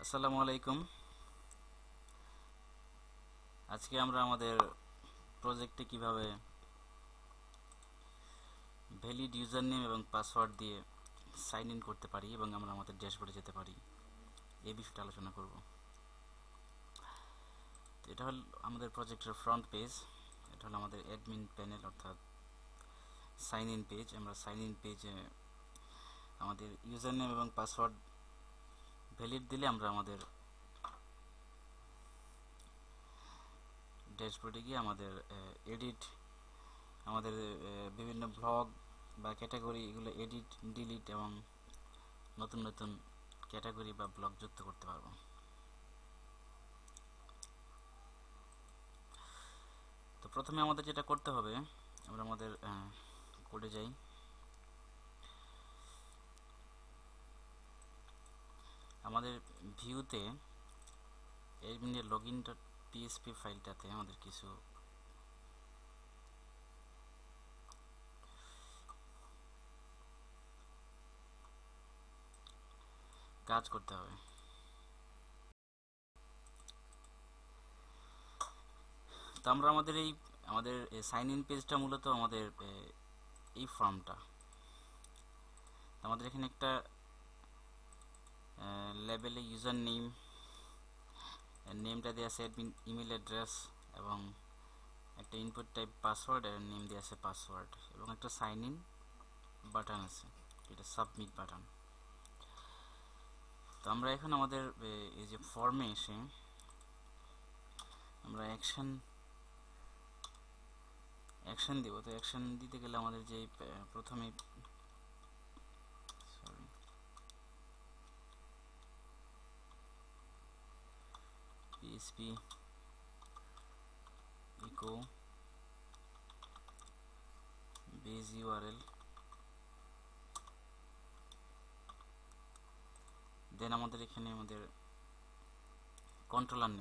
আসসালামু আলাইকুম। আজকে আমরা আমাদের প্রজেক্টে কিভাবে ভ্যালিড ইউজার নেম এবং পাসওয়ার্ড দিয়ে সাইন ইন করতে পারি এবং আমরা আমাদের ড্যাশবোর্ডে যেতে পারি এই বিষয়টা আলোচনা করব। তো এটা হল আমাদের প্রজেক্টের ফ্রন্ট পেজ। এটা হলো আমাদের অ্যাডমিন প্যানেল অর্থাৎ সাইন ইন পেজ। আমরা সাইন ইন পেজে আমাদের ইউজার নেম এবং পাসওয়ার্ড ভ্যালিড দিলে আমরা আমাদের ড্যাশবোর্ডে গিয়ে আমাদের এডিট আমাদের বিভিন্ন ব্লগ বা ক্যাটাগরি এগুলো এডিট ডিলিট এবং নতুন নতুন ক্যাটাগরি বা ব্লগ যুক্ত করতে পারবো। তো প্রথমে আমাদের যেটা করতে হবে, আমরা আমাদের কোডে যাই। আমাদের ভিউতে এডমিনের লগইন ডট পিএসপি ফাইলটাতে আমাদের কিছু কাজ করতে হবে। তো আমরা আমাদের সাইন ইন পেজটা মূলত আমাদের এই ফর্মটা। আমাদের এখানে একটা লেবেলে ইউজার নেমটা দেওয়া আছে অ্যাডমিন ইমেল অ্যাড্রেস এবং একটা ইনপুট টাইপ পাসওয়ার্ড আর নেম দেওয়া আছে পাসওয়ার্ড এবং একটা সাইন ইন বাটন আছে, এটা সাবমিট বাটন। তো আমরা এখন আমাদের এই যে ফর্মে এসে আমরা অ্যাকশন দেব। তো অ্যাকশন দিতে গেলে আমাদের যে প্রথমে পিএসপি ইকো বেজ ইউআরএল, দেন আমাদের এখানে আমাদের কন্ট্রোলার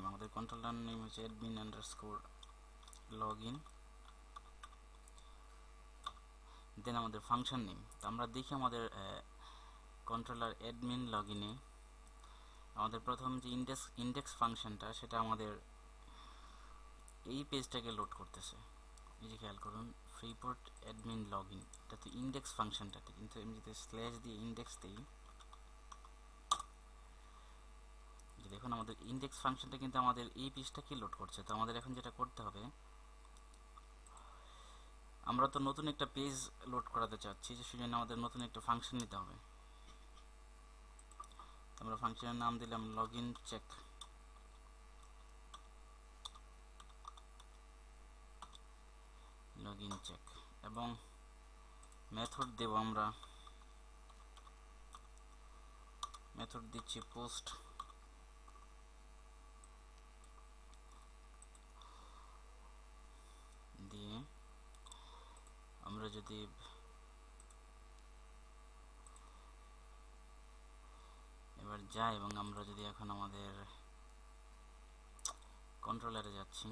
নেম হচ্ছে অ্যাডমিন আন্ডারস্কোর লগ ইন, দেন আমাদের ফাংশন নেম। তো আমরা দেখি আমাদের কন্ট্রোলার অ্যাডমিন লগ ইনে আমাদের প্রথম যে ইন্ডেক্স ফাংশনটা সেটা আমাদের এই পেজটাকে লোড করতেছে। এই যে খেয়াল করুন, ফ্রিপোর্ট অ্যাডমিন লগ ইন, এটা তো ইন্ডেক্স ফাংশনটাতে, কিন্তু আমি যদি স্ল্যাশ দিয়ে ইন্ডেক্স দিই, দেখুন আমাদের ইন্ডেক্স ফাংশনটা কিন্তু আমাদের এই পেজটাকে লোড করছে। তো আমাদের এখন যেটা করতে হবে, আমরা তো নতুন একটা পেজ লোড করাতে চাচ্ছি, যে সেজন্য আমাদের নতুন একটা ফাংশন নিতে হবে। আমরা ফাংশনের নাম দিলাম লগইন চেক এবং মেথড দেব, আমরা মেথড দিচ্ছি পোস্ট দিয়ে। আমরা যদি এবার যাই এবং আমরা যদি এখন আমাদের কন্ট্রোলারে যাচ্ছি,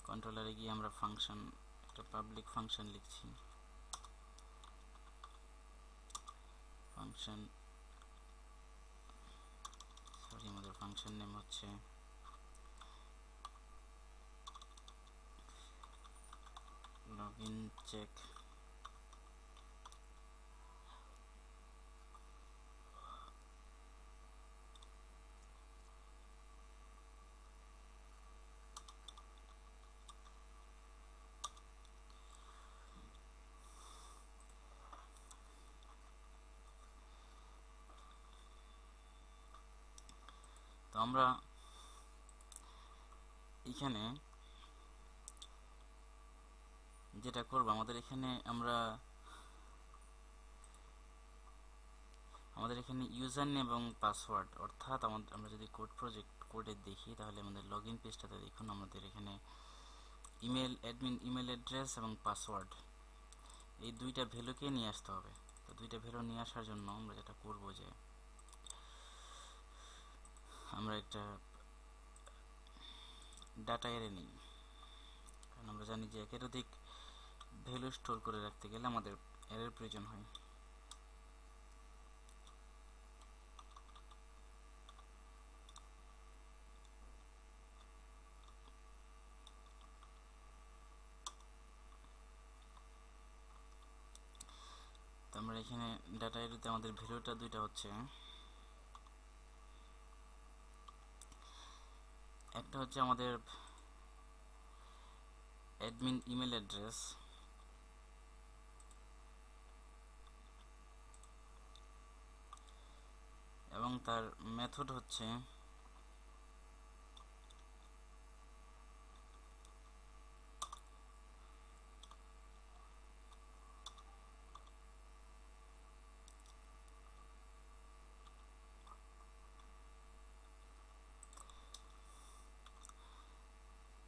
কন্ট্রোলারে গিয়ে আমরা ফাংশন একটা পাবলিক ফাংশন লিখছি, আমাদের ফাংশন নেম হচ্ছে লগইন চেক। তো আমরা এখানে যেটা করব, আমাদের এখানে ইউজার নেম এবং পাসওয়ার্ড, অর্থাৎ আমরা যদি কোডে দেখি তাহলে আমাদের লগইন পেজটাতে দেখুন আমাদের এখানে অ্যাডমিন ইমেল অ্যাড্রেস এবং পাসওয়ার্ড এই দুইটা ভ্যালুকে নিয়ে আসতে হবে। তো দুইটা ভ্যালু নিয়ে আসার জন্য আমরা যেটা করব, যে আমরা একটা ডাটা অ্যারে নিই, কারণ আমরা জানি যে একের অধিক ভ্যালু স্টোর করে রাখতে গেলে আমাদের অ্যারের প্রয়োজন হয়। আমরা এখানে ডাটা আইডিতে আমাদের ভ্যালুটা দুইটা হচ্ছে, একটা হচ্ছে আমাদের অ্যাডমিন ইমেল অ্যাড্রেস এবং তার মেথড হচ্ছে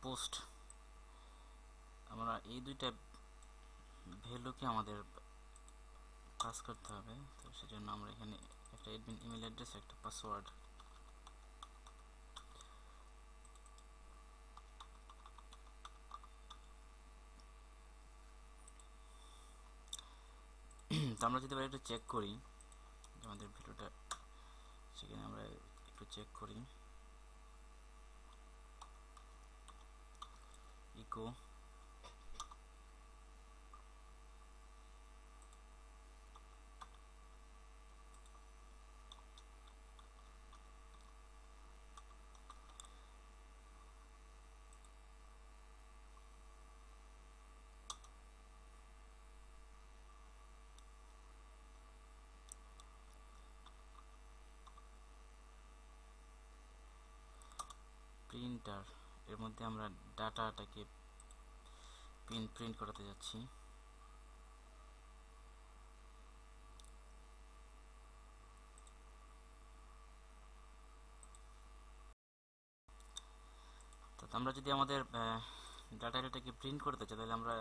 পোস্ট। আমরা এই দুইটা ভ্যালুকে আমাদের পাস করতে হবে। তো সেজন্য আমরা এখানে একটা অ্যাডমিন ইমেল অ্যাড্রেস, একটা পাসওয়ার্ড তো আমরা যদি একটু চেক করি আমাদের ভ্যালুটা, সেখানে আমরা একটু চেক করি ইকো প্রিন্টার, এর মধ্যে আমরা ডাটাটাকে প্রিন্ট করাতে যাচ্ছি। তো আমরা যদি আমাদের ডাটাটাকে প্রিন্ট করতে চাই তাহলে আমরা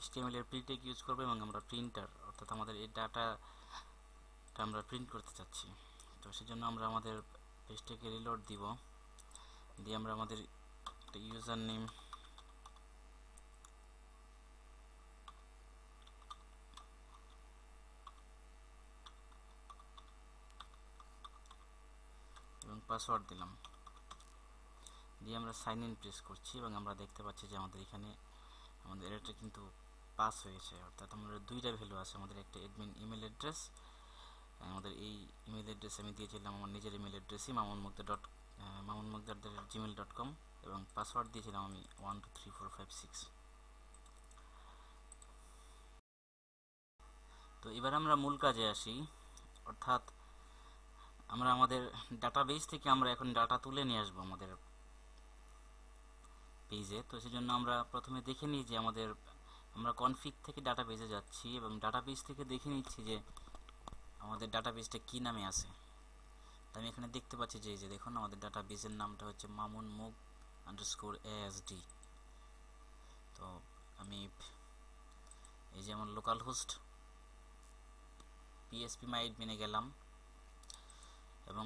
HTML এর প্রিন্টেক ইউজ করব এবং আমরা প্রিন্টার অর্থাৎ আমাদের এই ডাটাটা আমরা প্রিন্ট করতে চাচ্ছি। তো সেজন্য আমরা আমাদের পেজটাকে রিলোড দিব, দিয়ে আমরা আমাদের একটা ইউজার নেম এবং পাসওয়ার্ড দিলাম, দিয়ে আমরা সাইন ইন প্রেস করছি এবং আমরা দেখতে পাচ্ছি যে আমাদের এখানে আমাদের এটা কিন্তু পাস হয়েছে। অর্থাৎ আমাদের দুইটা ভ্যালু আছে, আমাদের একটা অ্যাডমিন ইমেল অ্যাড্রেস, আমাদের এই ইমেল অ্যাড্রেস আমি দিয়েছিলাম আমার নিজের ইমেল অ্যাড্রেসই mamunmukhtar@gmail.com এবং পাসওয়ার্ড দিয়েছিলাম আমি 123456। তো এবার আমরা মূল কাজে আসি, অর্থাৎ আমরা আমাদের ডাটাবেস থেকে আমরা এখন ডাটা তুলে নিয়ে আসবো আমাদের পেজে। তো সেজন্য আমরা প্রথমে দেখে নিই যে আমরা কনফিগ থেকে ডাটাবেসে যাচ্ছি এবং ডাটাবেস থেকে দেখে নিচ্ছি যে আমাদের ডাটাবেসটা কি নামে আছে। তো আমি এখানে দেখতে পাচ্ছি যে দেখুন আমাদের ডাটাবেসের নামটা হচ্ছে mamunmukh_asd। তো আমি এই যে আমার লোকাল হোস্ট phpMyAdmin-এ গেলাম এবং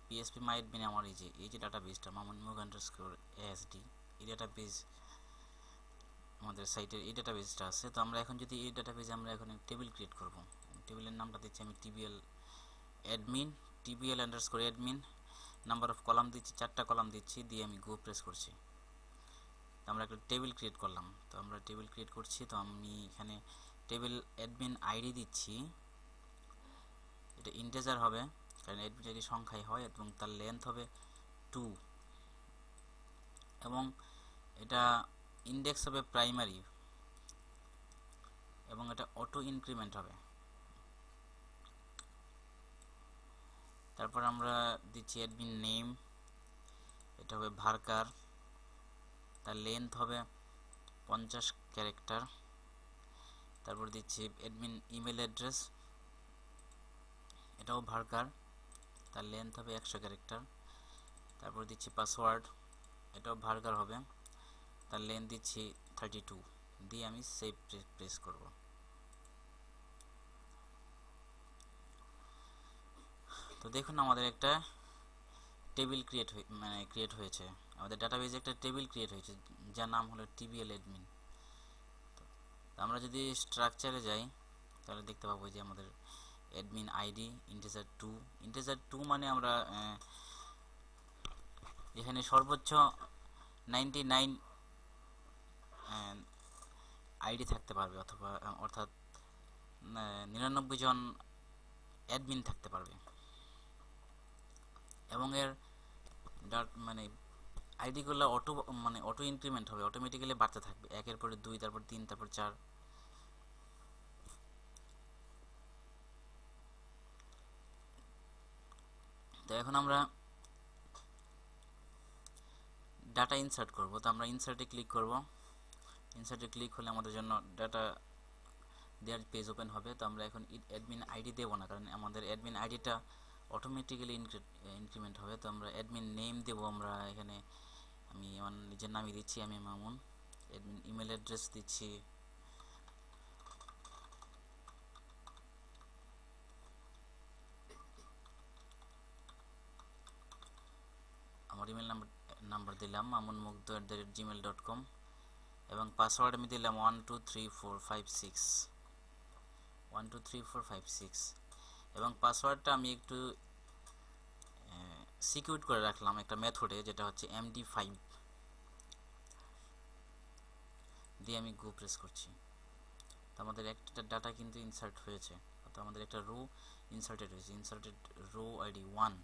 phpMyAdmin-এ আমার এই যে ডাটাবেসটা mamunmukh_asd, এই ডাটাবেস আমাদের সাইটের এই ডাটাবেসটা আছে। তো আমরা এখন যদি এই ডাটাবেসে আমরা এখন টেবিল ক্রিয়েট করব, টেবিলের নামটা দিচ্ছি আমি tbl_admin, নাম্বার অফ কলাম দিচ্ছি 4টা কলাম দিচ্ছি, দিয়ে আমি গো প্রেস করছি। তো আমরা একটা টেবিল ক্রিয়েট করলাম। তো আমরা টেবিল ক্রিয়েট করছি, তো আমি এখানে টেবিল অ্যাডমিন আইডি দিচ্ছি, এটা ইন্টিজার হবে কারণ অ্যাডমিন আইডি সংখ্যায় হয় এবং তার লেন্থ হবে 2 এবং এটা ইন্ডেক্স হবে প্রাইমারি এবং এটা অটো ইনক্রিমেন্ট হবে। তারপর আমরা দিচ্ছি অ্যাডমিন নেম, এটা হবে ভার্কার, তার লেন্থ হবে 50 ক্যারেক্টার। তারপর দিচ্ছি অ্যাডমিন ইমেল অ্যাড্রেস, এটাও ভার্কার, তার লেন্থ হবে 100 ক্যারেক্টার। তারপর দিচ্ছি পাসওয়ার্ড, এটাও ভার্কার হবে, তার লেন্থ দিচ্ছি 32, দিয়ে আমি সেভ প্রেস করব। তো দেখুন আমাদের একটা টেবিল ক্রিয়েট হয়েছে, আমাদের ডাটাবেজে একটা টেবিল ক্রিয়েট হয়েছে যার নাম হলো tbl_admin। তো আমরা যদি স্ট্রাকচারে যাই তাহলে দেখতে পাবো যে আমাদের অ্যাডমিন আইডি ইন্টিজার 2 মানে আমরা এখানে সর্বোচ্চ 99 আইডি থাকতে পারবে, অর্থাৎ 99 জন অ্যাডমিন থাকতে পারবে এবং এর মানে আইডিগুলো অটো ইনক্রিমেন্ট হবে, অটোমেটিক্যালি বাড়তে থাকবে, একের পরে 2, তারপর 3, তারপর 4। তো এখন আমরা ডাটা ইনসার্ট করব। তো আমরা ইনসার্টে ক্লিক করব। ইনসার্টে ক্লিক হলে আমাদের জন্য ডাটা দেওয়ার পেজ ওপেন হবে। তো আমরা এখন অ্যাডমিন আইডি দেবো না, কারণ আমাদের অ্যাডমিন আইডিটা অটোমেটিক্যালি ইনক্রিমেন্ট হবে। তো আমরা অ্যাডমিন নেম দেবো। আমরা এখানে আমি আমার নিজের নামই দিচ্ছি, আমি মামুন। অ্যাডমিন ইমেল অ্যাড্রেস দিচ্ছি, আমার ইমেল নাম্বার দিলাম mamunmugdho@gmail.com এবং পাসওয়ার্ড আমি দিলাম 123456 123456 এবং পাসওয়ার্ডটা আমি একটু সিকিউর করে রাখলাম একটা মেথডে, যেটা হচ্ছে MD5 দিয়ে আমি গো প্রেস করছি। তো আমাদের একটা ডাটা কিন্তু ইনসার্ট হয়েছে। তো আমাদের একটা রো ইনসার্টেড হয়েছে, ইনসার্টেড রো আইডি 1,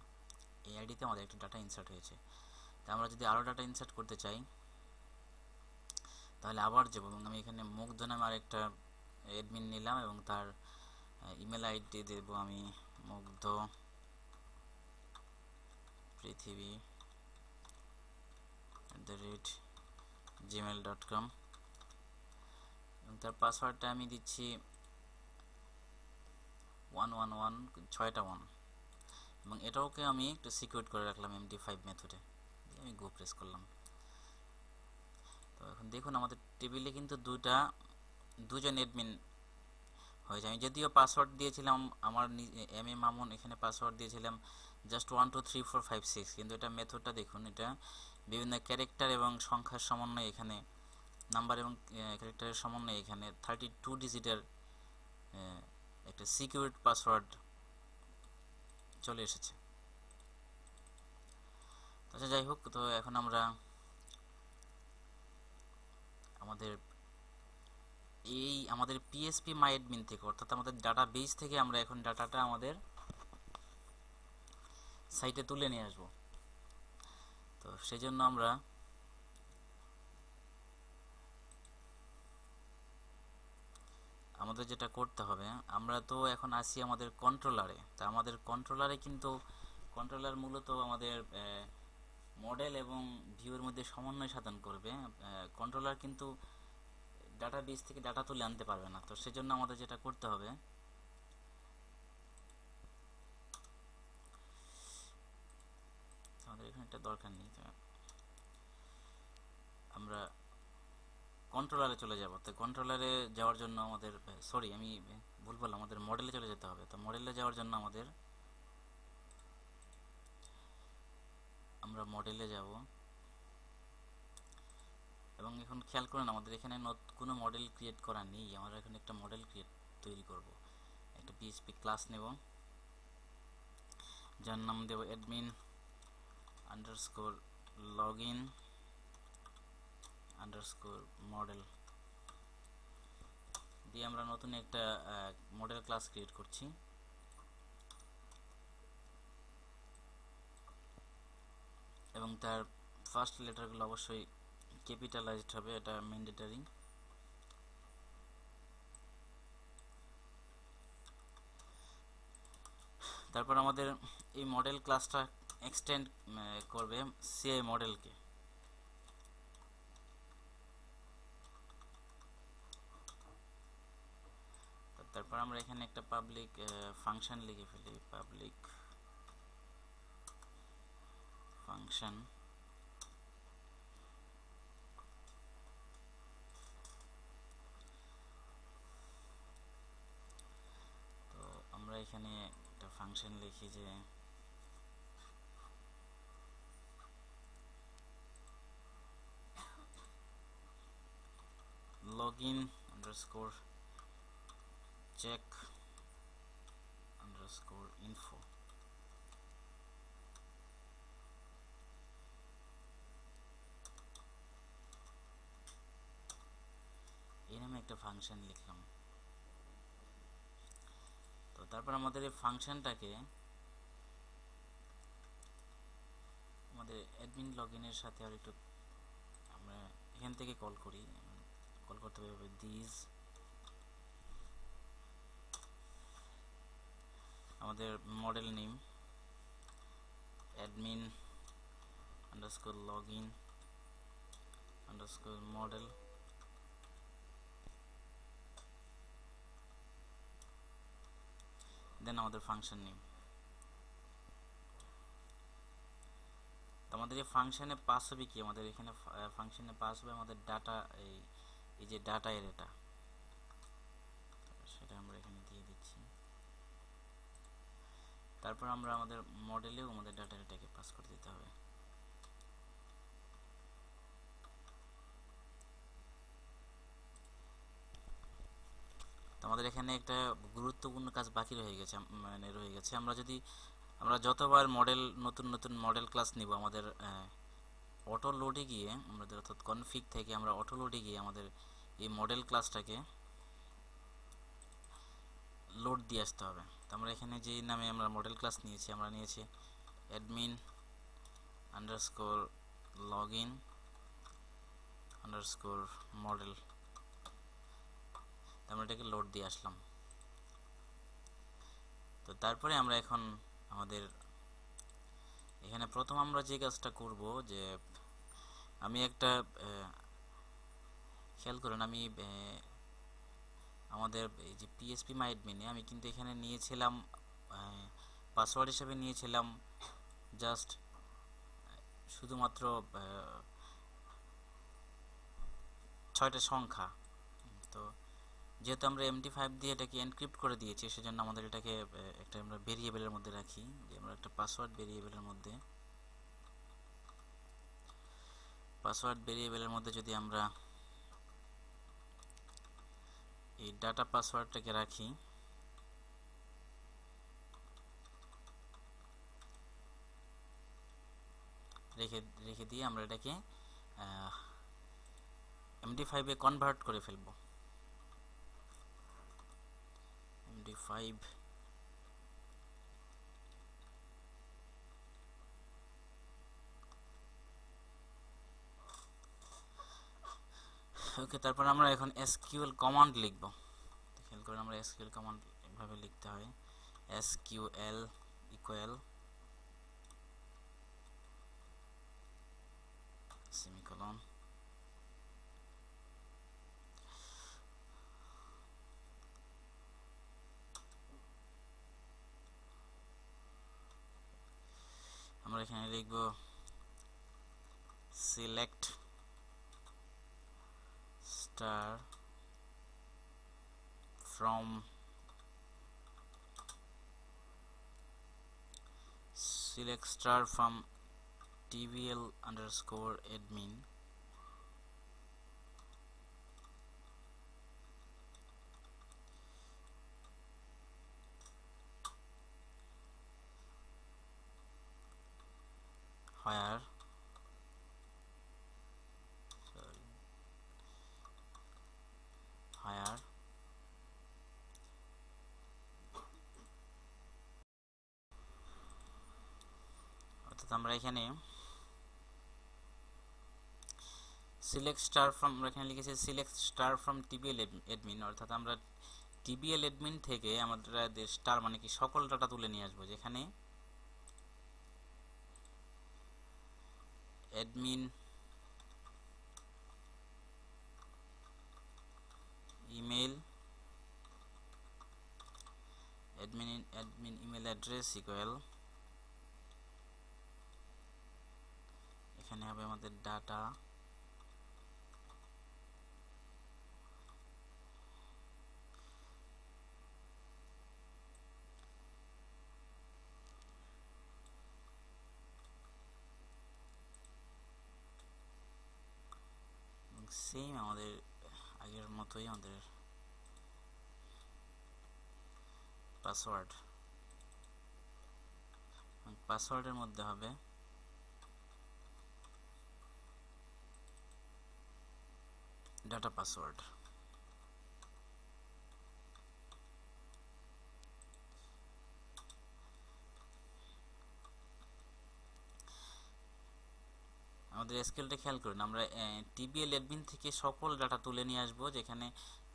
এই আইডিতে আমাদের একটা ডাটা ইনসার্ট হয়েছে। তো আমরা যদি আরও ডাটা ইনসার্ট করতে চাই তাহলে আবার যাব এবং আমি এখানে মুগ্ধ নামে আরেকটা অ্যাডমিন নিলাম এবং তার ইমেল আইডি দেব আমি মুগ্ধ পৃথিবী @gmail.com এবং তার পাসওয়ার্ডটা আমি দিচ্ছি 111 1 এবং এটাওকে আমি একটু সিকিউর করে রাখলাম MD5 মেথডে। আমি গো প্রেস করলাম। তো এখন দেখুন আমাদের টেবিলে কিন্তু দুজন অ্যাডমিন হয়েছে। আমি যদিও পাসওয়ার্ড দিয়েছিলাম আমার মামুন, এখানে পাসওয়ার্ড দিয়েছিলাম জাস্ট 123456, কিন্তু এটা মেথডটা দেখুন, এটা বিভিন্ন ক্যারেক্টার এবং সংখ্যার সমন্বয়ে, এখানে নাম্বার এবং ক্যারেক্টারের সমন্বয়ে এখানে 32 ডিজিটের একটা সিকিউরড পাসওয়ার্ড চলে এসেছে। আচ্ছা, যাই হোক, তো এখন আমরা আমাদের PHP MyAdmin থেকে, অর্থাৎ আমাদের ডাটা বেস থেকে আমরা এখন ডাটাটা আমাদের সাইটে তুলে নিয়ে আসব। তো সেজন্য আমরা আমাদের যেটা করতে হবে, আমরা তো এখন আসি আমাদের কন্ট্রোলারে। তা আমাদের কন্ট্রোলারে কিন্তু কন্ট্রোলার মূলত আমাদের মডেল এবং ভিউয়ের মধ্যে সমন্বয় সাধন করবে। কন্ট্রোলার কিন্তু ডাটা বেস থেকে ডাটা তুলে আনতে পারবে না। তো সেজন্য আমাদের যেটা করতে হবে, আমাদের এখানে একটা দরকার নেই, আমরা কন্ট্রোলারে চলে যাব। তো কন্ট্রোলারে যাওয়ার জন্য আমাদের আমি ভুল বললাম, আমাদের মডেলে চলে যেতে হবে। তো মডেলে যাওয়ার জন্য আমরা মডেলে যাব এবং এখন খেয়াল করেন আমাদের এখানে কোনো মডেল ক্রিয়েট করা নেই। আমরা এখন একটা মডেল তৈরি করব। একটা PHP ক্লাস নেব, যার নাম দেব admin_login_model দিয়ে আমরা নতুন একটা মডেল ক্লাস ক্রিয়েট করছি। এবং তার ফার্স্ট লেটারগুলো অবশ্যই ক্যাপিটালাইজড হবে, এটা ম্যান্ডেটরি। তারপর আমাদের এই মডেল ক্লাসটা এক্সটেন্ড করবে CI মডেলকে। তারপর আমরা এখানে একটা পাবলিক ফাংশন লিখে ফেলি, পাবলিক ফাংশন। তো আমরা এখানে একটা ফাংশন লিখি যে login_check_info। এই নামে একটা ফাংশন লিখলাম। তারপর আমাদের এই ফাংশনটাকে আমাদের অ্যাডমিন লগইনের সাথে আর একটু আমরা এখান থেকে কল করি। কল করতে হবে দিস আমাদের model name admin underscore login underscore model, then আমাদের ফাংশন নেম। আমাদের এই ফাংশনে পাস হবে কি, আমাদের এখানে ফাংশনে পাস হবে আমাদের ডাটা, এই যে ডাটা এরেটা, সেটা আমরা এখানে দিয়ে দিচ্ছি। তারপর আমরা আমাদের মডেলেও আমাদের ডাটা এরেটাকে পাস করে দিতে হবে। আমাদের এখানে একটা গুরুত্বপূর্ণ কাজ বাকি রয়ে গেছে। আমরা যতবার নতুন নতুন মডেল ক্লাস নিব, আমাদের অটো লোডে গিয়ে আমাদের অর্থাৎ কনফিগ থেকে আমরা অটো লোডে গিয়ে আমাদের এই মডেল ক্লাসটাকে লোড দিয়ে আসতে হবে। তো আমরা এখানে যে নামে আমরা মডেল ক্লাস নিয়েছি, আমরা নিয়েছি admin underscore login underscore model, আমরা এটাকে লোড দিয়ে আসলাম। তো তারপরে আমরা এখন আমাদের এখানে প্রথম আমরা যে কাজটা করব, যে আমি একটা খেয়াল করুন, আমি আমাদের এই যে পিএসপি মাই অ্যাডমিনে আমি কিন্তু এখানে নিয়েছিলাম পাসওয়ার্ড হিসেবে নিয়েছিলাম জাস্ট শুধুমাত্র 6টা সংখ্যা। তো যেহেতু আমরা MD5 দিয়ে এটাকে এনক্রিপ্ট করে দিয়েছি, সেজন্য আমাদের এটাকে একটা আমরা ভেরিয়েবলের মধ্যে রাখি, যে আমরা একটা পাসওয়ার্ড ভেরিয়েবলের মধ্যে যদি আমরা এই ডাটা পাসওয়ার্ডটাকে রাখি, রেখে দিয়ে আমরা এটাকে MD5 এ কনভার্ট করে ফেলবো। MD5 ওকে। তারপর আমরা এখন SQL কমান্ড লিখব। খেয়াল করে আমরা SQL কমান্ড এভাবে লিখতে হয়, SQL ইকুয়াল সেমিকোলন আমরা এখানে লিখব select star from tbl underscore admin where অর্থাৎ আমরা এখানে সিলেক্ট স্টার ফ্রম, আমরা এখানে লিখেছি select star from TBL admin, অর্থাৎ আমরা টিবিএল অ্যাডমিন থেকে আমাদের স্টার মানে কি সকল ডাটা তুলে নিয়ে আসবো, যেখানে admin email email address equal, এখানে হবে আমাদের ডাটা সেম আমাদের আগের মতোই আমাদের পাসওয়ার্ডের মধ্যে হবে ডাটা পাসওয়ার্ড। আমাদের এসকিউএলটা খেয়াল করুন, আমরা টিবিএল অ্যাডমিন থেকে সকল ডাটা তুলে নিয়ে আসবো, যেখানে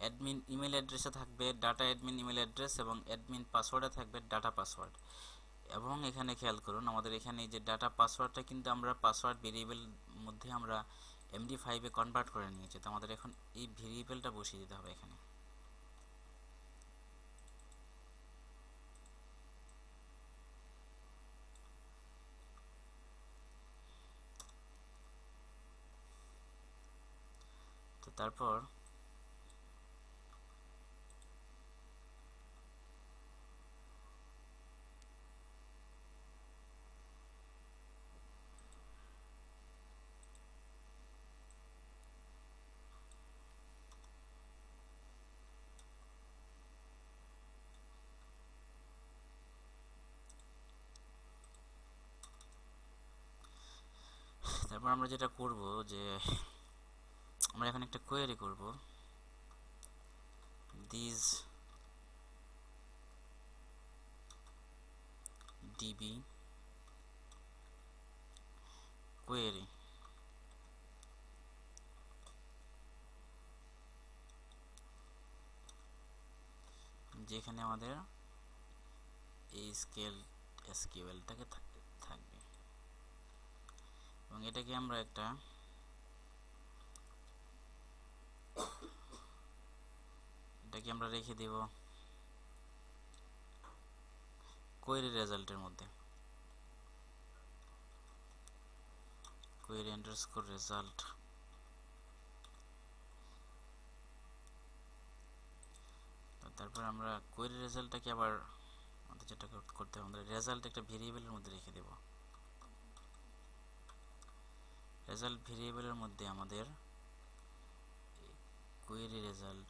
অ্যাডমিন ইমেল অ্যাড্রেসে থাকবে ডাটা অ্যাডমিন ইমেল অ্যাড্রেস এবং অ্যাডমিন পাসওয়ার্ডে থাকবে ডাটা পাসওয়ার্ড। এবং এখানে খেয়াল করুন, আমাদের এখানে যে ডাটা পাসওয়ার্ডটা কিন্তু আমরা পাসওয়ার্ড ভেরিয়েবল মধ্যে আমরা MD5 কনভার্ট করে নিয়েছি। তো আমাদের এখন এই ভেরিয়েবলটা বসিয়ে দিতে হবে এখানে। তো তারপর আমরা যেটা করব যে আমরা এখন একটা কোয়েরি করব, দিস ডিবি কোয়েরি, যেখানে আমাদের এই এসকিউএলটাকে থাকবে এবং এটাকে আমরা রেখে দেব কোয়েরি রেজাল্টের মধ্যে, কোয়েরি আন্ডারস্কোর রেজাল্ট। তারপর আমরা কোয়েরি রেজাল্টটাকে আবার আমাদের যেটা করতে হবে, আমরা রেজাল্ট একটা ভেরিয়েবলের মধ্যে রেখে দেব। রেজাল্ট ভেরিয়েবলের মধ্যে আমাদের কোয়েরি রেজাল্ট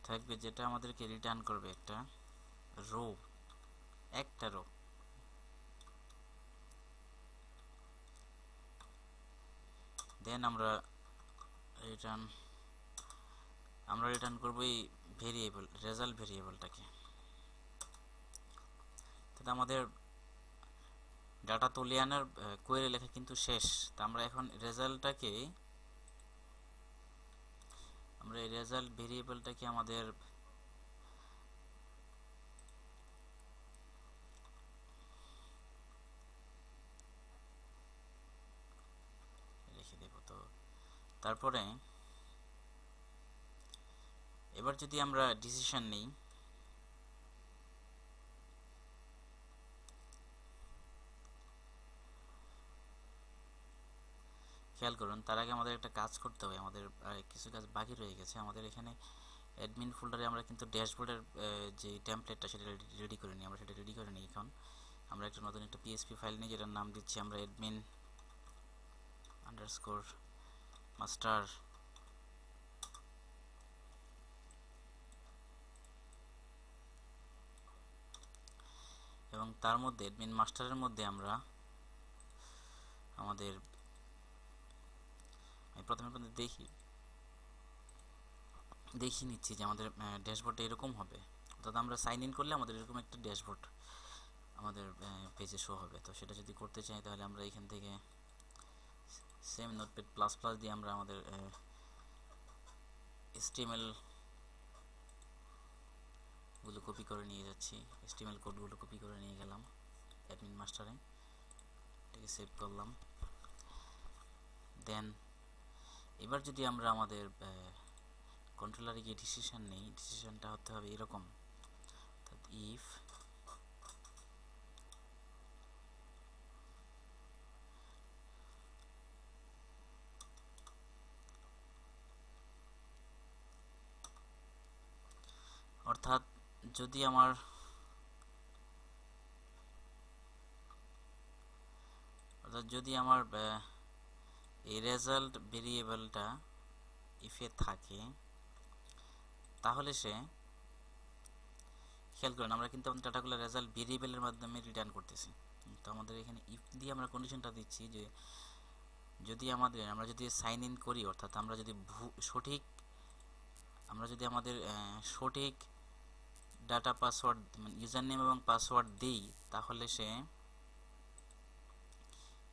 থাকবে, যেটা আমাদেরকে রিটার্ন করবে একটা রো, দেন আমরা রিটার্ন করব এই ভেরিয়েবল রেজাল্ট ভেরিয়েবলটাকে। তাহলে আমাদের ডাটা তুলে আনার কোয়েরি লেখা কিন্তু শেষ। তা আমরা এখন এই রেজাল্ট ভেরিয়েবলটাকে আমাদের রেখে দেব। তো তারপরে এবার যদি আমরা ডিসিশন নিই, খেয়াল করুন, তার আগে আমাদের একটা কাজ করতে হবে, আমাদের কিছু কাজ বাকি রয়ে গেছে। আমাদের এখানে অ্যাডমিন ফোল্ডারে আমরা কিন্তু ড্যাশবোর্ডের যে টেমপ্লেটটা সেটা রেডি করে নিই, আমরা সেটা রেডি করে নিই। এখন আমরা একটা নতুন একটা পিএসপি ফাইল নিই, যেটার নাম দিচ্ছি আমরা অ্যাডমিন আন্ডারস্কোর মাস্টার। এবং তার মধ্যে অ্যাডমিন মাস্টারের মধ্যে আমরা আমাদের প্রথমে দেখিয়ে নিচ্ছি যে আমাদের ড্যাশবোর্ডটা এরকম হবে। অর্থাৎ আমরা সাইন ইন করলে আমাদের এরকম একটা ড্যাশবোর্ড আমাদের পেজে শো হবে। তো সেটা যদি করতে চাই, তাহলে আমরা এখান থেকে সেম নোটপ্যাড প্লাস প্লাস দিয়ে আমরা আমাদের HTML গুলো কপি করে নিয়ে যাচ্ছি, HTML কোডগুলো কপি করে নিয়ে গেলাম অ্যাডমিন মাস্টারে, এটাকে সেভ করলাম। দেন এবার যদি আমরা আমাদের কন্ট্রোলারে গিয়ে ডিসিশন নেই, ডিসিশনটা হতে হবে এরকম, ইফ অর্থাৎ যদি আমার এই রেজাল্ট ভেরিয়েবলটা ইফে থাকে, তাহলে সে, খেয়াল করেন আমরা কিন্তু আমাদের ডাটাগুলো রেজাল্ট ভেরিয়েবলের মাধ্যমে রিটার্ন করতেছি। তো আমাদের এখানে ইফ দিয়ে আমরা কন্ডিশনটা দিচ্ছি যে আমরা যদি সাইন ইন করি, অর্থাৎ আমরা যদি আমাদের সঠিক ডাটা পাসওয়ার্ড, ইউজার নেম এবং পাসওয়ার্ড দিই, তাহলে সে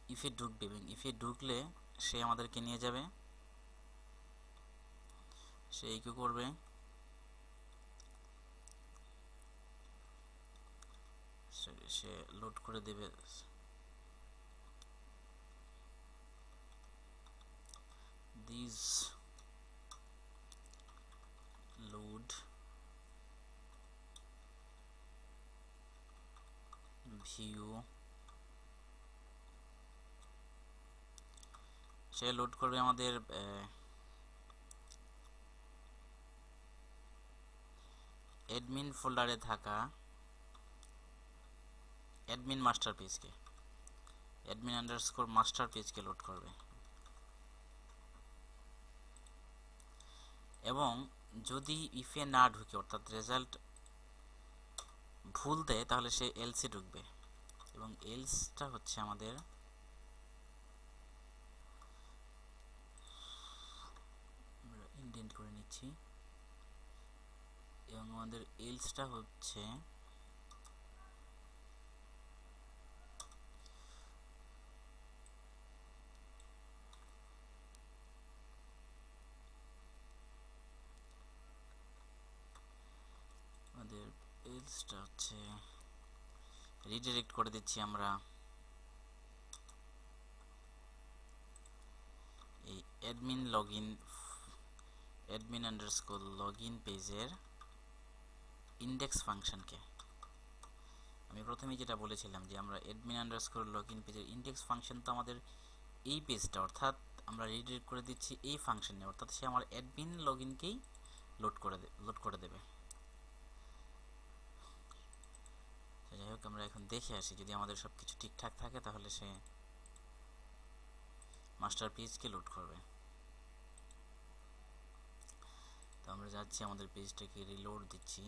ইফে ঢুকবে এবং ইফে ঢুকলে সে আমাদেরকে নিয়ে যাবে, সে কি করবে, সে লোড করে দেবে দিস লোড ভিউ, সে লোড করবে আমাদের অ্যাডমিন ফোল্ডারে থাকা অ্যাডমিন মাস্টার পেজকে, অ্যাডমিন আন্ডারস্কোর মাস্টার পেজকে লোড করবে। এবং যদি ইফে না ঢুকে অর্থাৎ রেজাল্ট ভুল দেয় তাহলে সে এলসে ঢুকবে, এবং এলসটা হচ্ছে আমাদের ইনডেন্ট করে নিচ্ছি, এবং আমাদের এলসটা হচ্ছে আমাদের এলসটা হচ্ছে রিডিরেক্ট করে দিচ্ছি আমরা এই অ্যাডমিন আন্ডারস্কোর লগইন পেজের ইন্ডেক্স ফাংশনকে। আমি প্রথমেই যেটা বলেছিলাম যে আমরা অ্যাডমিন আন্ডারস্কোর লগইন পেজের ইন্ডেক্স ফাংশন তো আমাদের এই পেজটা, অর্থাৎ আমরা রিডিরেক্ট করে দিচ্ছি এই ফাংশনে, অর্থাৎ সে আমার অ্যাডমিন লগইনকেই লোড করে দেবে। যাই হোক, আমরা এখন দেখে আসি, যদি আমাদের সব কিছু ঠিকঠাক থাকে তাহলে সে মাস্টার পেজকে লোড করবে। তো আমরা যাচ্ছি, আমাদের পেজটাকে রিলোড দিচ্ছি,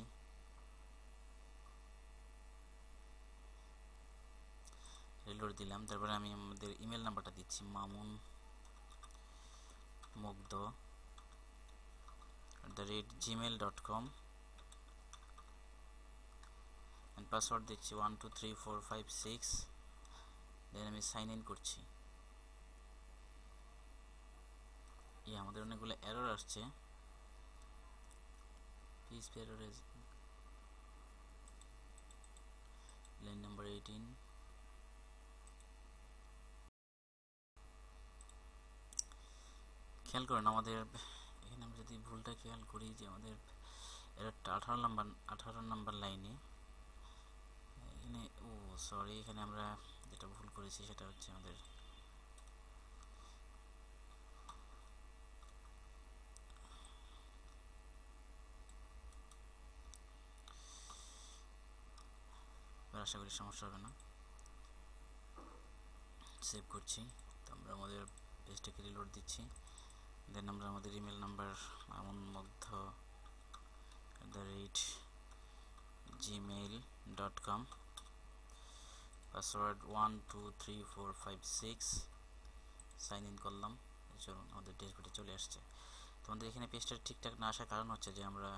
রিলোড দিলাম। তারপরে আমি আমাদের ইমেল নাম্বারটা দিচ্ছি mamunmugdho@gmail.com, এন্ড পাসওয়ার্ড দিচ্ছি 123456, দেন আমি সাইন ইন করছি। আমাদের অনেকগুলো এরর আসছে, PHP error is line number 18, খেয়াল করেন আমাদের এখানে আমরা যদি ভুলটা খেয়াল করি যে আমাদের এররটা 18 নম্বর লাইনে, এখানে সরি, এখানে আমরা যেটা ভুল করেছি সেটা হচ্ছে আমাদের আশা করি সমস্যা হবে না। সেভ করছি। তো আমরা আমাদের পেজটাকে রিলোড দিচ্ছি, দেন আমরা আমাদের email number mamunmugdho@gmail.com, password 123456, sign in করলাম। চলুন, আমাদের ড্যাশবোর্ডে চলে আসছে। তোমাদের এখানে পেজটা ঠিকঠাক না আসার কারণ হচ্ছে যে আমরা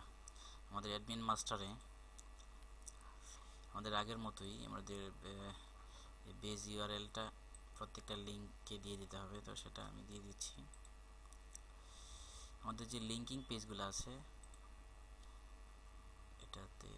আমাদের অ্যাডমিন মাস্টারে আমাদের আগের মতোই আমাদের বেজ ইউআরএলটা প্রত্যেকটা লিঙ্ককে দিয়ে দিতে হবে। তো সেটা আমি দিয়ে দিচ্ছি। আমাদের যে লিঙ্কিং পেজগুলো আছে এটাতে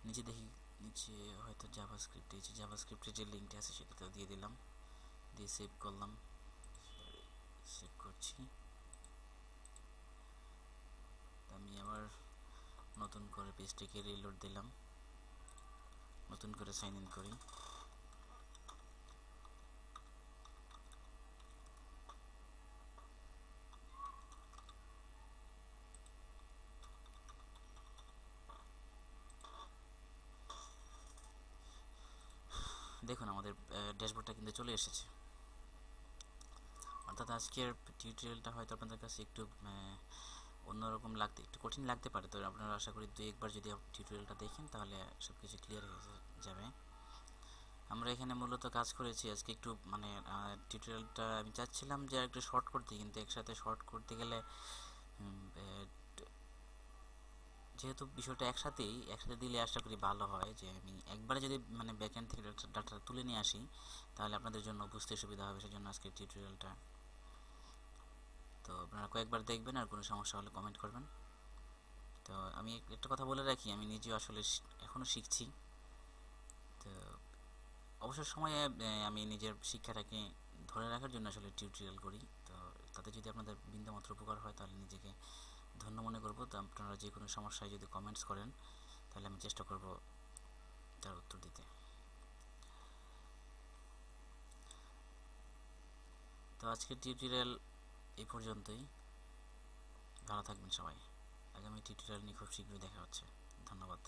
নিচে দেখি, নিচে হয়তো জাভাস্ক্রিপ্টে, এই যে জাভাস্ক্রিপ্টের যে লিঙ্কটা আছে সেটাতেও দিয়ে দিলাম, দিয়ে সেভ করলাম। সেভ করছি। আমি আবার নতুন করে পেজটাকে রিলোড দিলাম, নতুন করে সাইন ইন করি। দেখুন আমাদের ড্যাশবোর্ডটা কিন্তু চলে এসেছে। অর্থাৎ আজকের টিউটোরিয়ালটা হয়তো আপনাদের কাছে একটু অন্যরকম একটু কঠিন লাগতে পারে। তো আপনারা আশা করি 2-1 বার যদি টিউটোরিয়ালটা দেখেন তাহলে সব কিছু ক্লিয়ার হয়ে যাবে। আমরা এখানে মূলত কাজ করেছি আজকে একটু টিউটোরিয়ালটা আমি চাচ্ছিলাম যে একটু শর্ট করতে, কিন্তু একসাথে শর্ট করতে গেলে যেহেতু বিষয়টা একসাথে দিলে আশা করি ভালো হয়, যে আমি একবারে যদি মানে ব্যাকএন্ড থেকে ডাটা তুলে নিয়ে আসি তাহলে আপনাদের জন্য বুঝতে সুবিধা হবে, সেজন্য আজকের টিউটোরিয়ালটা। তো আপনারা কয়েকবার দেখবেন, আর কোনো সমস্যা হলে কমেন্ট করবেন। তো আমি একটা কথা বলে রাখি, আমি নিজেও আসলে এখনও শিখছি। তো অবসর সময়ে আমি নিজের শিক্ষাটাকে ধরে রাখার জন্য আসলে টিউটোরিয়াল করি। তো তাতে যদি আপনাদের বিন্দুমাত্র উপকার হয় তাহলে নিজেকে ধন্য মনে করব। তো আপনারা যে কোনো সমস্যায় যদি কমেন্টস করেন তাহলে আমি চেষ্টা করব তার উত্তর দিতে। তো আজকের টিউটোরিয়াল এই পর্যন্তই। ভালো থাকবেন সবাই। আগামী টিউটোরিয়াল নিয়ে খুব শীঘ্রই দেখা হচ্ছে। ধন্যবাদ।